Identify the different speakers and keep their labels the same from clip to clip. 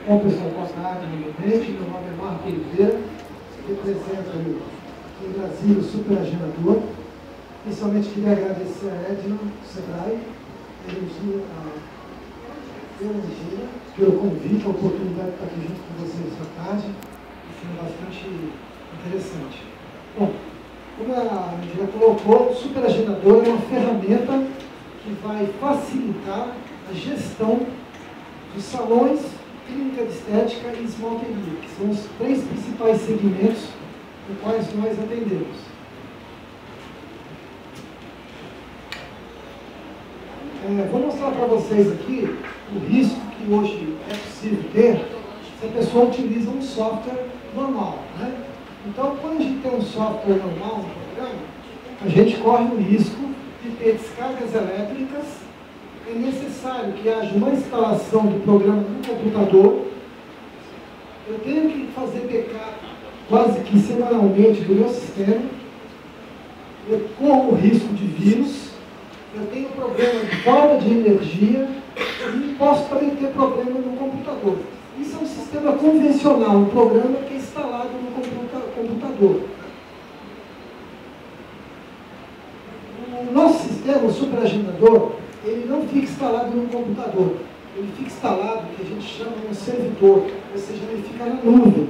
Speaker 1: Bom, pessoal, boa tarde, novamente. Meu nome é Marco Oliveira, represento aí em Brasília o superagendador. Inicialmente queria agradecer a Edna, do Sebrae, Energia, pelo convite, a oportunidade de estar aqui junto com vocês essa tarde. Foi bastante interessante. Bom, como a Angela colocou, o superagendador é uma ferramenta que vai facilitar a gestão dos salões, clínica de estética e esmalteria, que são os três principais segmentos nos quais nós atendemos. Vou mostrar para vocês aqui o risco que hoje é possível ter se a pessoa utiliza um software normal, né? Então, quando a gente tem um software normal no programa, a gente corre o risco de ter descargas elétricas. É necessário que haja uma instalação do programa no computador. Eu tenho que fazer backup quase que semanalmente do meu sistema. Eu corro o risco de vírus. Eu tenho problema de falta de energia e posso também ter problema no computador. Isso é um sistema convencional, um programa que é instalado no computador. O nosso sistema, o superagendador, ele não fica instalado no computador. Ele fica instalado, que a gente chama de um servidor, ou seja, ele fica na nuvem.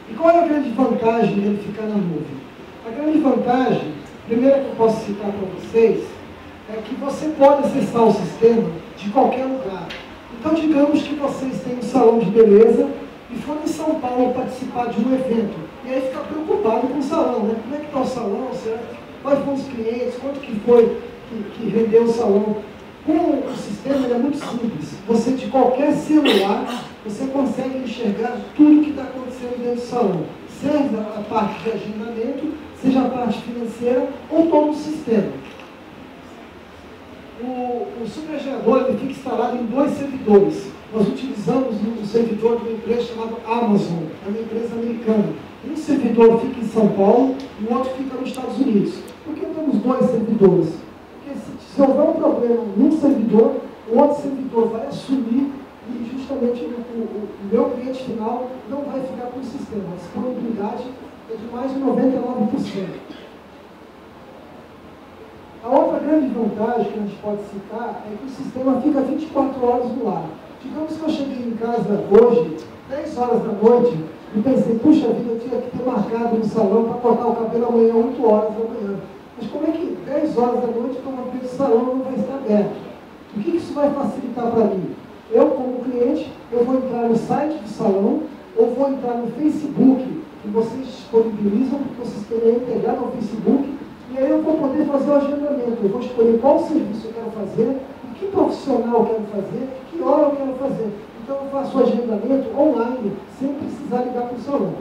Speaker 1: E qual é a grande vantagem dele ficar na nuvem? A grande vantagem, primeira que eu posso citar para vocês, é que você pode acessar o sistema de qualquer lugar. Então, digamos que vocês têm um salão de beleza e foram em São Paulo participar de um evento. E aí fica preocupado com o salão, né? Como é que está o salão? Quais foram os clientes? Quanto que foi que rendeu o salão? Com o sistema, ele é muito simples. Você, de qualquer celular, você consegue enxergar tudo que está acontecendo dentro do salão. Seja a parte de agendamento, seja a parte financeira ou todo o sistema. O superagendador ele fica instalado em 2 servidores. Nós utilizamos um servidor de uma empresa chamada Amazon, é uma empresa americana. Um servidor fica em São Paulo e o outro fica nos Estados Unidos. Por que temos 2 servidores? Porque se houver um problema num servidor, o outro servidor vai assumir e justamente o meu cliente final não vai ficar com o sistema. A disponibilidade é de mais de 99%. A outra grande vantagem que a gente pode citar é que o sistema fica 24 horas no ar. Digamos que eu cheguei em casa hoje, 10 horas da noite, e pensei, puxa vida, eu tinha que ter marcado no salão para cortar o cabelo amanhã, 8 horas da manhã. Mas como é que 10 horas da noite, como aquele salão não vai estar aberto? O que isso vai facilitar para mim? Eu, como cliente, eu vou entrar no site do salão, ou vou entrar no Facebook, que vocês disponibilizam, porque o sistema é integrado ao Facebook, e aí eu vou poder fazer o agendamento. Eu vou escolher qual serviço eu quero fazer, que profissional eu quero fazer, que hora eu quero fazer. Então eu faço o agendamento online, sem precisar ligar para o salão.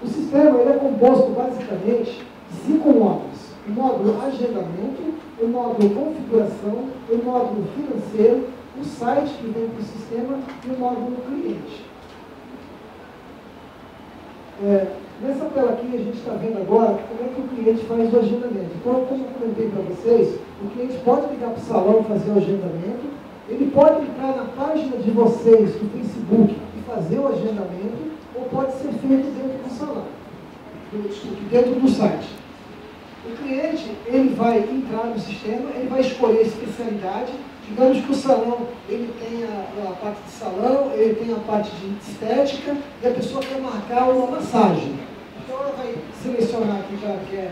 Speaker 1: O sistema ele é composto basicamente de 5 módulos. O módulo agendamento, o módulo configuração, o módulo financeiro, o site que vem para o sistema e o módulo cliente. Nessa tela aqui a gente está vendo agora como é que o cliente faz o agendamento. Então, como eu comentei para vocês, o cliente pode ligar para o salão e fazer o agendamento, ele pode entrar na página de vocês do Facebook e fazer o agendamento, ou pode ser feito dentro do salão, dentro do site. O cliente, ele vai entrar no sistema, ele vai escolher a especialidade. Digamos que o salão, ele tem a parte de salão, ele tem a parte de estética, e a pessoa quer marcar uma massagem. Então ela vai selecionar aqui que ela quer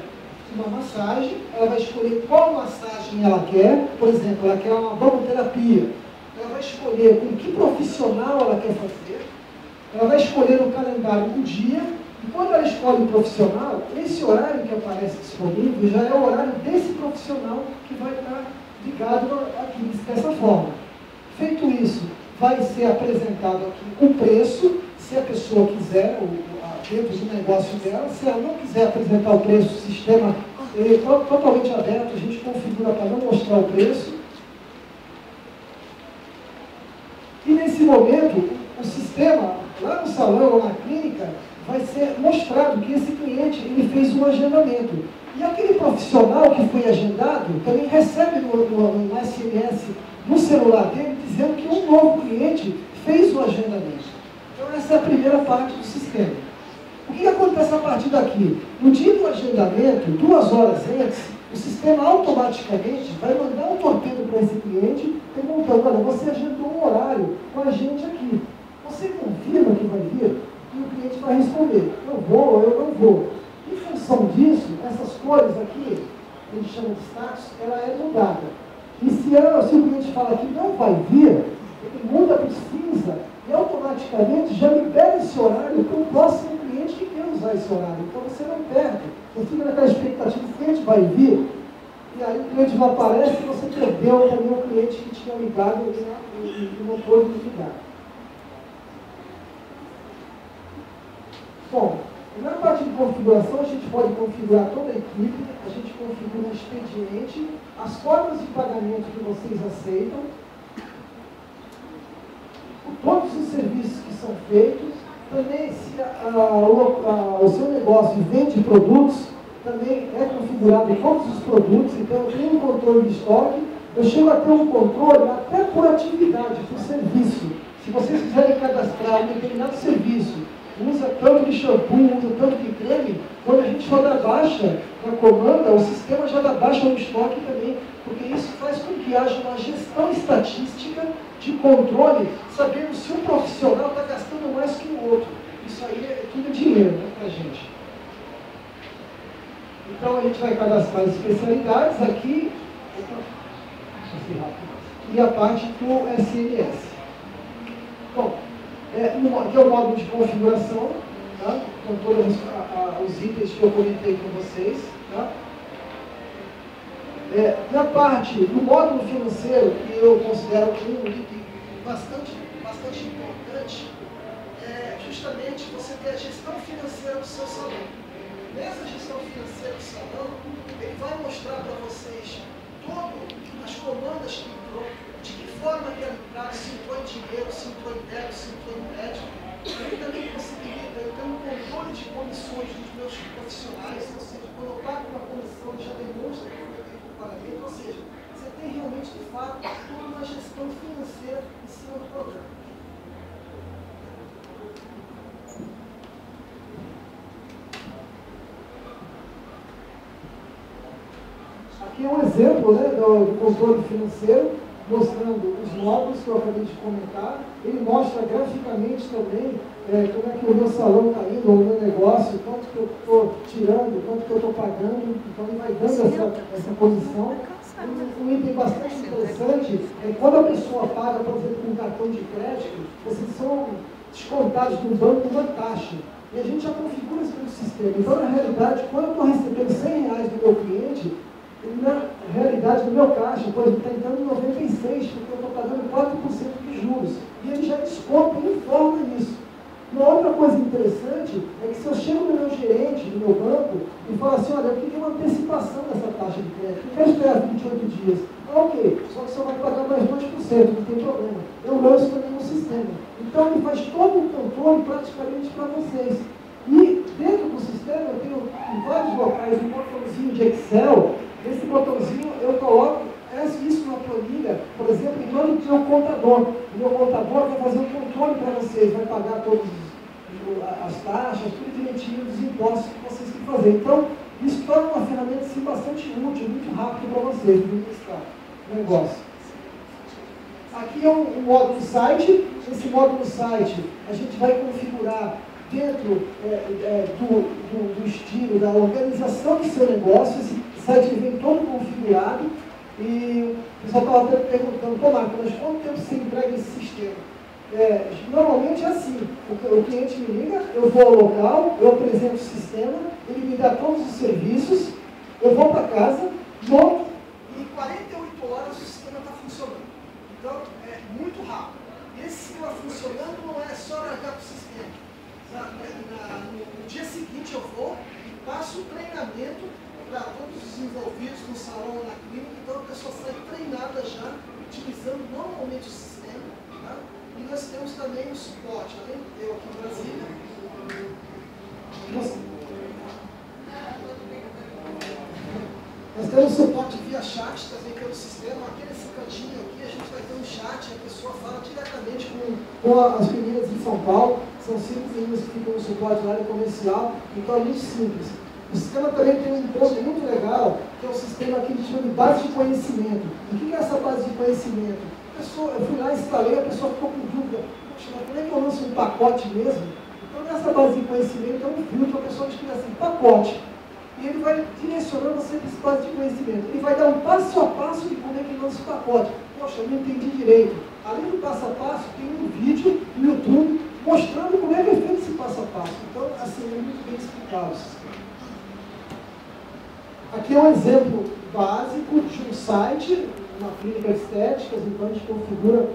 Speaker 1: uma massagem, ela vai escolher qual massagem ela quer. Por exemplo, ela quer uma banhoterapia. Ela vai escolher com que profissional ela quer fazer. Ela vai escolher no calendário um dia, e quando ela escolhe o profissional, esse horário que aparece disponível já é o horário desse profissional que vai estar ligado aqui dessa forma. Feito isso, vai ser apresentado aqui o preço, se a pessoa quiser, dentro do negócio dela. Se ela não quiser apresentar o preço, o sistema ele é totalmente aberto, a gente configura para não mostrar o preço. E nesse momento, o sistema, lá no salão ou na clínica, vai ser mostrado que esse cliente ele fez um agendamento. E aquele profissional que foi agendado também recebe no SMS no celular dele dizendo que um novo cliente fez o agendamento. Então essa é a primeira parte do sistema. O que acontece a partir daqui? No dia do agendamento, 2 horas antes, o sistema automaticamente vai mandar um torpedo para esse cliente perguntando: olha, você agendou um horário com a gente aqui. Você confirma que vai vir? E o cliente vai responder: eu vou ou eu não vou. Em função disso, essas cores aqui, que a gente chama de status, ela é mudada. E se o cliente fala que não vai vir, ele muda para o cinza e automaticamente já libera esse horário para o próximo cliente que quer usar esse horário. Então você não perde. Você fica naquela expectativa que o cliente vai vir, e aí o cliente não aparece e você perdeu também o cliente que tinha ligado e não pôde ligar. Bom, na parte de configuração, a gente pode configurar toda a equipe, a gente configura o expediente, as formas de pagamento que vocês aceitam, todos os serviços que são feitos, também se o seu negócio vende produtos, também é configurado todos os produtos, então eu tenho um controle de estoque, eu chego a ter um controle até por atividade, por serviço. Se vocês quiserem cadastrar um determinado serviço, usa tanto de shampoo, usa tanto de creme, quando a gente for dar baixa na comanda, o sistema já dá baixa no estoque também, porque isso faz com que haja uma gestão estatística de controle, sabendo se um profissional está gastando mais que o outro. Isso aí é tudo dinheiro, né, para a gente. Então a gente vai cadastrar as especialidades aqui, e a parte do SMS. Bom, aqui é o módulo de configuração, tá? Com todos os itens que eu comentei com vocês. Tá? Na parte do módulo financeiro, que eu considero um item bastante importante, é justamente você ter a gestão financeira do seu salão. Nessa gestão financeira do salão, ele vai mostrar para vocês todas as comandas que entrou, de que forma que entrar, se entrou em dinheiro, se entrou em débito, se entrou em crédito. Ele também possibilita eu ter um controle de comissões dos meus profissionais, ou seja, quando eu pago uma comissão, já demonstra que eu tenho o pagamento, ou seja, você tem realmente, de fato, toda uma gestão financeira em cima do programa. Aqui é um exemplo, né, do controle financeiro, mostrando os módulos que eu acabei de comentar. Ele mostra graficamente também como é que o meu salão está indo, o meu negócio, quanto que eu estou tirando, quanto que eu estou pagando. Então ele vai dando essa posição. Um item bastante interessante é quando a pessoa paga, por exemplo, com um cartão de crédito, vocês são descontados do banco uma taxa. E a gente já configura isso no sistema. Então, na realidade, quando eu estou recebendo R$100 do meu cliente, na realidade, no meu caixa, por exemplo, está entrando 96, porque eu estou pagando 4% de juros. E ele já desconta e informa isso. Uma outra coisa interessante é que se eu chego no meu gerente, no meu banco, e falo assim: olha, eu queria uma antecipação dessa taxa de crédito, eu quero esperar 28 dias. Ok, só que você vai pagar mais 2%, não tem problema. Eu lanço também no sistema. Então ele faz todo o controle praticamente para vocês. E dentro do sistema eu tenho em vários locais um botãozinho de Excel. Nesse botãozinho eu coloco isso na planilha, por exemplo, em nome do meu contador. O meu contador vai fazer um controle para vocês, vai pagar todas as taxas, tudo direitinho, dos impostos que vocês têm que fazer. Então, isso torna uma ferramenta assim, bastante útil, muito rápido para vocês administrar o negócio. Aqui é um módulo site. Esse módulo site a gente vai configurar dentro do estilo, da organização do seu negócio. Esse site vem todo configurado. E o pessoal estava até perguntando: pô, Marco, mas quanto tempo você entrega esse sistema? Normalmente é assim: o cliente me liga, eu vou ao local, eu apresento o sistema, ele me dá todos os serviços, eu vou para casa, monto, e em 48 horas o sistema está funcionando. Então, é muito rápido. E esse sistema funcionando não é só largar para o sistema. No dia seguinte eu vou e passo o treinamento para todos os envolvidos no salão ou na clínica. Então a pessoa sai treinada já, utilizando normalmente o sistema. Tá? E nós temos também o suporte, além de eu aqui em Brasília. temos suporte via chat também pelo sistema. Aqui nesse cantinho aqui, a gente vai ter um chat, a pessoa fala diretamente com as meninas de São Paulo. São 5 meninas que ficam no suporte na área comercial, então é muito simples. O sistema também tem um ponto muito legal, que é o sistema que a gente chama de base de conhecimento. E o que é essa base de conhecimento? Eu fui lá, instalei, a pessoa ficou com dúvida. Poxa, mas como é que eu lanço um pacote mesmo? Então, nessa base de conhecimento, é um filtro, a pessoa escreve assim, pacote. E ele vai direcionando você para esse base de conhecimento. Ele vai dar um passo a passo de como é que lança o pacote. Poxa, eu não entendi direito. Além do passo a passo, tem um vídeo no YouTube mostrando como é que é feito esse passo a passo. Então, assim, é muito bem explicado. Aqui é um exemplo básico de um site, uma clínica de estéticas, então a gente configura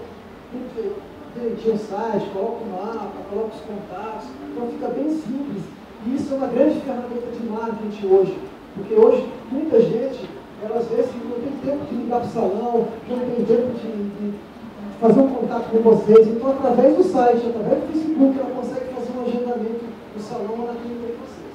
Speaker 1: tudo direitinho o site, coloca o mapa, coloca os contatos, então fica bem simples. E isso é uma grande ferramenta de marketing hoje, porque hoje muita gente, ela às vezes não tem tempo de ligar para o salão, não tem tempo de fazer um contato com vocês, então através do site, através do Facebook, ela consegue fazer um agendamento no salão ou na clínica de vocês.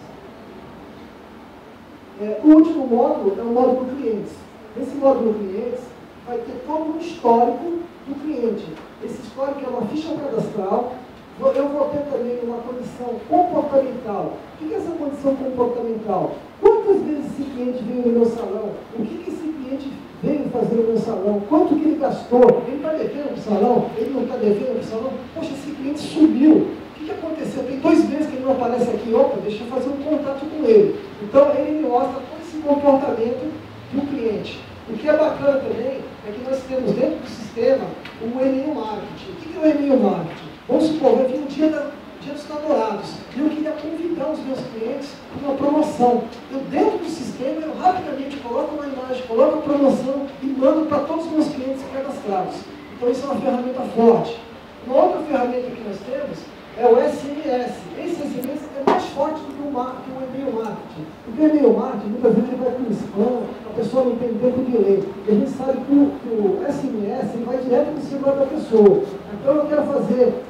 Speaker 1: O último módulo é o módulo clientes. Nesse módulo clientes vai ter todo um histórico do cliente. Esse histórico é uma ficha cadastral. Eu vou ter também uma condição comportamental. O que é essa condição comportamental? Quantas vezes esse cliente veio no meu salão? O que esse cliente veio fazer no meu salão? Quanto que ele gastou? Ele está devendo para o salão? Ele não está devendo para o salão? Poxa, esse cliente sumiu. O que aconteceu? Tem 2 meses que ele não aparece aqui. Opa, deixa eu fazer um contato com ele. Então, ele me mostra todo esse comportamento do cliente. O que é bacana também é que nós temos dentro do sistema o e-mail marketing. O que é o e-mail marketing? Vamos supor, vai vir um dia dos namorados e eu queria convidar os meus clientes para uma promoção. Eu, dentro do sistema, eu rapidamente coloco uma imagem, coloco a promoção e mando para todos os meus clientes cadastrados. Então, isso é uma ferramenta forte. Uma outra ferramenta que nós temos é o SMS. Esse SMS é mais forte do que o e-mail marketing. Porque o e-mail marketing, muitas vezes, ele vai para o spam, a pessoa não tem tempo de ler. E a gente sabe que o SMS ele vai direto no celular da pessoa. Então, eu quero fazer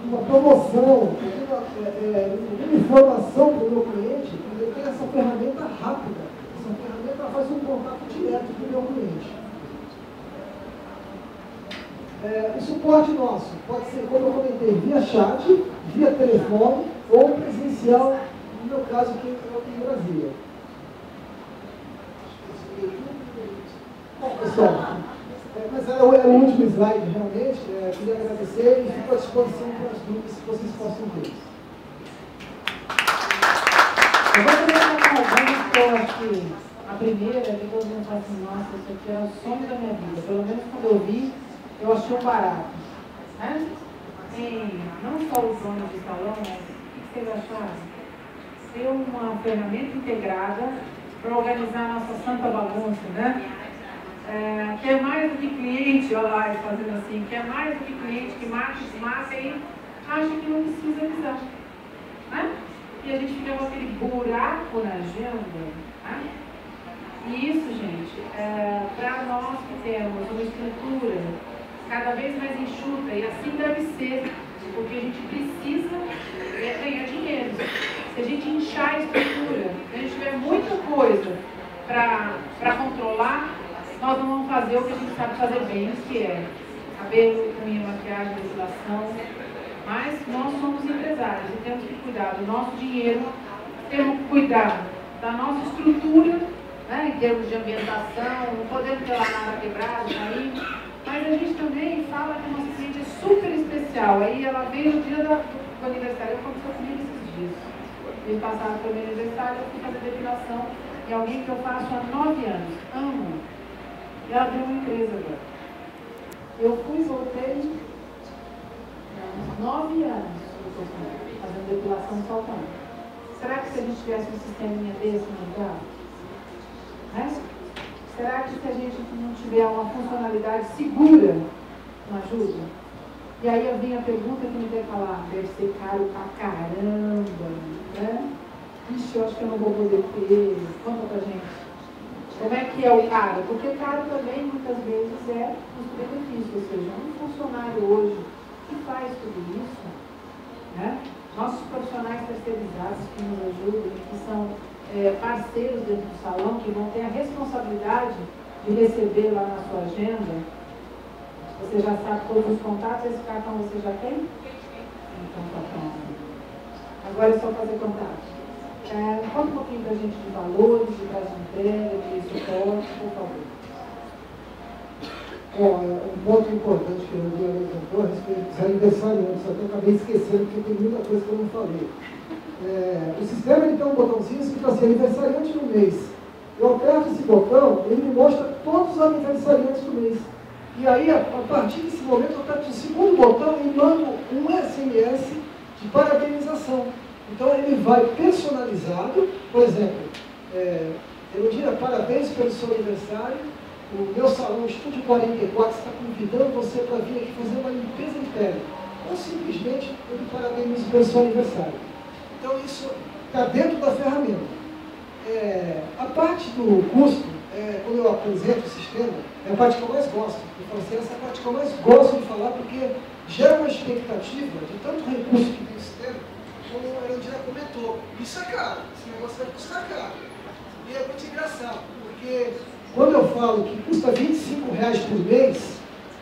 Speaker 1: uma promoção, uma informação para o meu cliente, ele tem essa ferramenta rápida. Essa ferramenta faz um contato direto com o meu cliente. O suporte nosso pode ser, como eu comentei, via chat, via telefone ou presencial, no meu caso aqui em Brasília. Bom, pessoal, mas era o último slide, realmente. Queria agradecer e fico à disposição para as dúvidas que vocês possam ter.
Speaker 2: Eu vou começar com eu acho que a primeira, depois eu falo assim, nossa, isso aqui era o sonho da minha vida. Pelo menos quando eu vi, eu achei um barato. Né? Tem não só os donos de salão, mas o que vocês acharam? Ter uma ferramenta integrada para organizar a nossa santa bagunça, né? Quer mais do que cliente, olha lá, fazendo assim, quer mais do que cliente que marca, desmarca e acha que não precisa avisar. Né? E a gente fica com aquele buraco na agenda. Né? E isso, gente, para nós que temos uma estrutura cada vez mais enxuta, e assim deve ser, porque a gente precisa ganhar dinheiro. Se a gente inchar a estrutura, se a gente tiver muita coisa para controlar, nós não vamos fazer o que a gente sabe fazer bem, que é cabelo, unha, maquiagem, depilação. Mas nós somos empresários e temos que cuidar do nosso dinheiro, temos que cuidar da nossa estrutura, né, em termos de ambientação, não podemos ter lá nada quebrado, aí. Mas a gente também fala que a nossa cliente é super especial. Aí ela veio no dia do aniversário, aconteceu comigo esses dias. Eles passaram pelo meu aniversário, eu fui fazer depilação em alguém que eu faço há 9 anos. Amo. E ela tem uma empresa agora. Eu fui, voltei, uns 9 anos fazendo depilação saltando. Será que se a gente tivesse um sisteminha desse no lugar? Né? Será que se a gente não tiver uma funcionalidade segura, não ajuda? E aí vem a pergunta que me deve falar, deve ser caro pra caramba, né? Ixi, eu acho que eu não vou poder ter. Conta pra gente. Como é que é o caro? Porque caro também, muitas vezes, é custo-benefício, ou seja, um funcionário hoje que faz tudo isso, né? Nossos profissionais terceirizados que nos ajudam, que são parceiros dentro do salão que vão ter a responsabilidade de receber lá na sua agenda. Você já sabe todos os contatos, esse cartão você já tem? Então tá pronto. Agora é só fazer contato. Conta um pouquinho pra gente de valores, de prazo de entrega, de suporte, por favor.
Speaker 1: Um ponto importante que eu levantou a respeito dos aniversariantes, até acabei esquecendo porque tem muita coisa que eu não falei. O sistema ele tem um botãozinho escrito assim, aniversariante do mês. Eu aperto esse botão, ele me mostra todos os aniversariantes do mês. E aí, a partir desse momento, eu aperto o segundo botão e mando um SMS de parabenização. Então, ele vai personalizado, por exemplo, eu diria parabéns pelo seu aniversário, o meu salão Estúdio 44 está convidando você para vir aqui fazer uma limpeza interna. Ou simplesmente, eu lhe parabenizo pelo seu aniversário. Então, isso está dentro da ferramenta. A parte do custo, quando eu apresento o sistema, é a parte que eu mais gosto. Eu falo assim, essa é a parte que eu mais gosto de falar, porque gera uma expectativa de tanto recurso que tem o sistema, como a Erundina comentou. Isso é caro, esse negócio vai custar caro. E é muito engraçado, porque quando eu falo que custa R$25 por mês,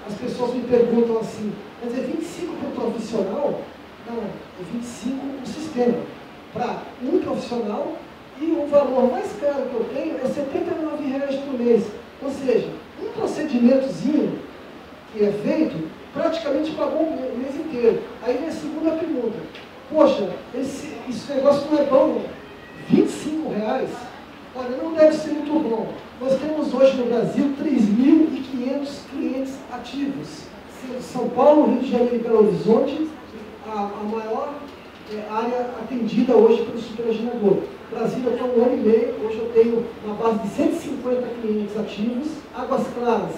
Speaker 1: as pessoas me perguntam assim, mas é 25 para o profissional? Não, é 25 o sistema. Para um profissional, e o valor mais caro que eu tenho é R$79 por mês. Ou seja, um procedimentozinho que é feito, praticamente pagou o mês inteiro. Aí vem a segunda pergunta. Poxa, esse negócio não é bom. R$25? Olha, não deve ser muito bom. Nós temos hoje no Brasil 3.500 clientes ativos. São Paulo, Rio de Janeiro e Belo Horizonte, a maior área atendida hoje pelo superagenciador. Brasília tem 1 ano e meio, hoje eu tenho uma base de 150 clientes ativos. Águas Claras,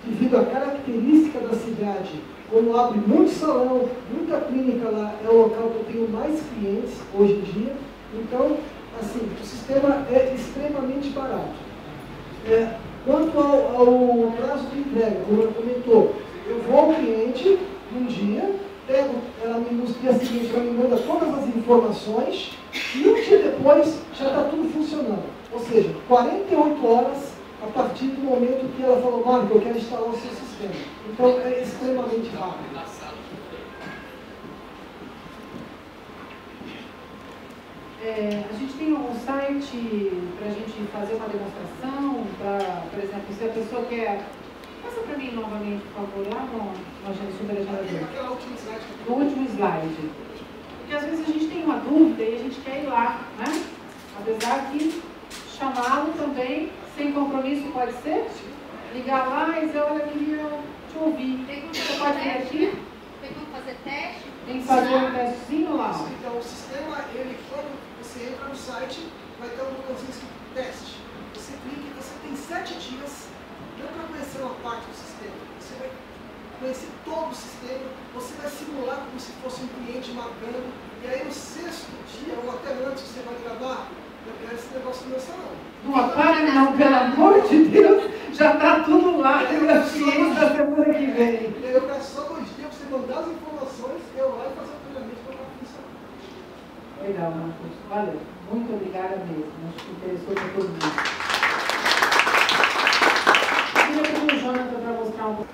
Speaker 1: devido à característica da cidade, como abre muito salão, muita clínica lá, é o local que eu tenho mais clientes hoje em dia. Então, assim, o sistema é extremamente barato. Quanto ao prazo de entrega, como ela comentou, eu vou ao cliente um dia, ela no dia seguinte ela me manda todas as informações e um dia depois já está tudo funcionando. Ou seja, 48 horas a partir do momento que ela falou, Marco, eu quero instalar o seu sistema. Então é extremamente rápido.
Speaker 2: A gente tem um site para a gente fazer uma demonstração, por exemplo, se a pessoa quer... Passa para mim novamente, por favor, lá no agenda superagenciador. No último slide. Porque às vezes a gente tem uma dúvida e a gente quer ir lá, né? Apesar que chamá-lo também, sem compromisso, pode ser? Ligar lá e dizer, olha, eu queria te ouvir. Você pode vir aqui?
Speaker 3: Tem como fazer teste?
Speaker 2: Tem que fazer um testezinho lá.
Speaker 1: Então, o sistema, ele, quando você entra no site, vai ter um botãozinho escrito teste. Você clica e você tem 7 dias, não para conhecer uma parte do sistema. Você vai conhecer todo o sistema, você vai simular como se fosse um cliente marcando, e aí no 6º dia, ou até antes, você vai gravar, eu quero esse negócio no meu salão.
Speaker 2: Não apaga não, pelo amor de Deus, já está tudo lá, tem meus clientes da semana que vem.
Speaker 1: Eu peço só 2 dias para você mandar as informações, eu lá e fazer o treinamento para funcionar.
Speaker 2: Legal, Marcos. Valeu. Muito obrigada mesmo. Acho que interessou para todo mundo. Eu queria pedir o Jonathan para mostrar um pouco.